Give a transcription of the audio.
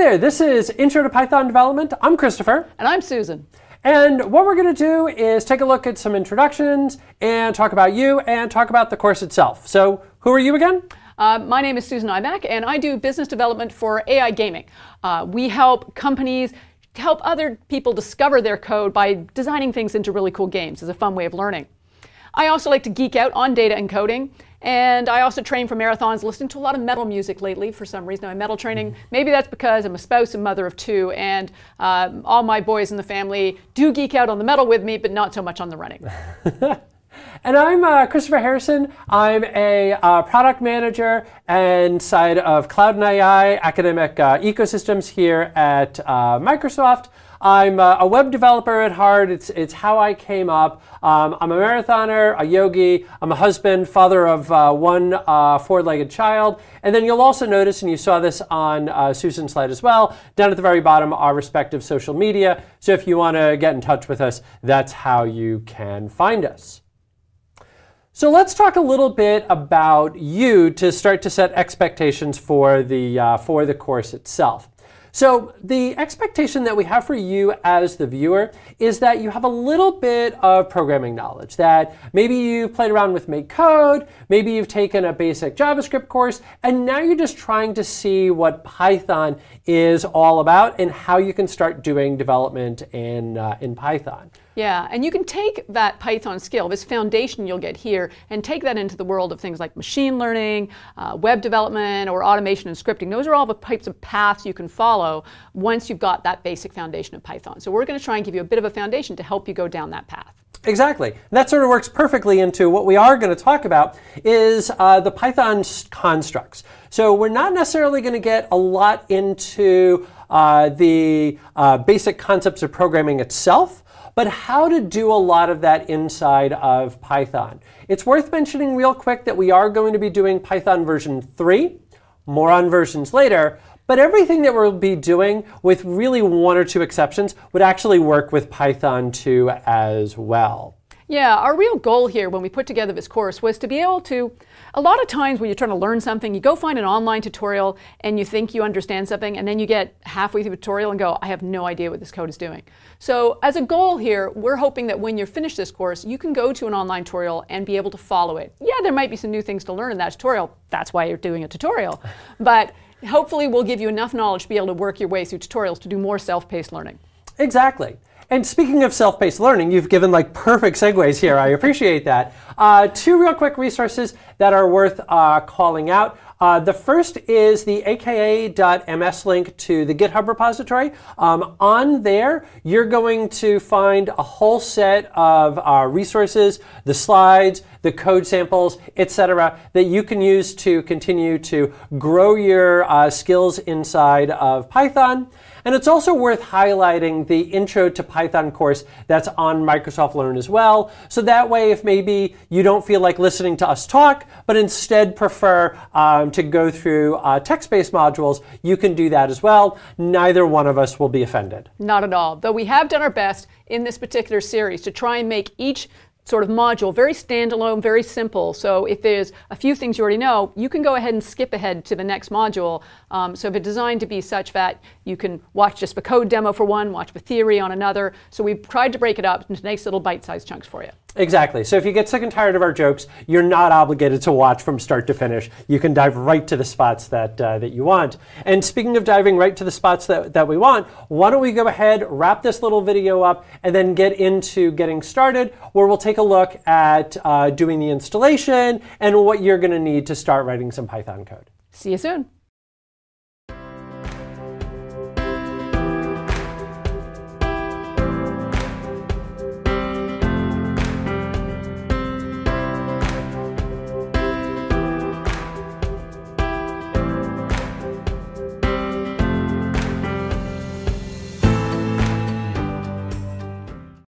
there, this is Intro to Python Development. I'm Christopher. And I'm Susan. And what we're going to do is take a look at some introductions and talk about you and talk about the course itself. So who are you again? My name is Susan Iback, and I do business development for AI gaming. We help companies help other people discover their code by designing things into really cool games. It's a fun way of learning. I also like to geek out on data and coding, and I also train for marathons, listening to a lot of metal music lately for some reason. I'm metal training. Maybe that's because I'm a spouse and mother of two, and all my boys in the family do geek out on the metal with me, but not so much on the running. And I'm Christopher Harrison. I'm a product manager and side of Cloud and AI academic ecosystems here at Microsoft. I'm a web developer at heart. It's how I came up. I'm a marathoner, a yogi. I'm a husband, father of one four-legged child. And then you'll also notice, and you saw this on Susan's slide as well, down at the very bottom, our respective social media. So if you want to get in touch with us, that's how you can find us. So let's talk a little bit about you to start to set expectations for the course itself. So the expectation that we have for you as the viewer is that you have a little bit of programming knowledge, that maybe you've played around with Make Code, maybe you've taken a basic JavaScript course, and now you're just trying to see what Python is all about and how you can start doing development in Python. Yeah, and you can take that Python skill, this foundation you'll get here, and take that into the world of things like machine learning, web development, or automation and scripting. Those are all the types of paths you can follow once you've got that basic foundation of Python. So we're going to try and give you a bit of a foundation to help you go down that path. Exactly. And that sort of works perfectly into what we are going to talk about is the Python constructs. So we're not necessarily going to get a lot into the basic concepts of programming itself, but how to do a lot of that inside of Python. It's worth mentioning real quick that we are going to be doing Python version 3, more on versions later, but everything that we'll be doing, with really one or two exceptions, would actually work with Python 2 as well. Yeah, our real goal here when we put together this course was to be able to, a lot of times when you're trying to learn something, you go find an online tutorial and you think you understand something, and then you get halfway through the tutorial and go, I have no idea what this code is doing. So as a goal here, we're hoping that when you're finished this course, you can go to an online tutorial and be able to follow it. Yeah, there might be some new things to learn in that tutorial. That's why you're doing a tutorial. But hopefully we'll give you enough knowledge to be able to work your way through tutorials to do more self-paced learning. Exactly. And speaking of self-paced learning, you've given like perfect segues here. I appreciate that. Two real quick resources that are worth calling out. The first is the aka.ms link to the GitHub repository. On there, you're going to find a whole set of resources, the slides, the code samples, etc., that you can use to continue to grow your skills inside of Python. And it's also worth highlighting the Intro to Python course that's on Microsoft Learn as well. So that way, if maybe you don't feel like listening to us talk, but instead prefer to go through text-based modules, you can do that as well. Neither one of us will be offended. Not at all. Though we have done our best in this particular series to try and make each sort of module very standalone, very simple. So if there's a few things you already know, you can go ahead and skip ahead to the next module. So they're designed to be such that you can watch just the code demo for one, watch the theory on another. So we've tried to break it up into nice little bite-sized chunks for you. Exactly. So if you get sick and tired of our jokes, you're not obligated to watch from start to finish. You can dive right to the spots that you want. And speaking of diving right to the spots that we want, why don't we go ahead, wrap this little video up, and then get into getting started, where we'll take a look at doing the installation and what you're going to need to start writing some Python code. See you soon.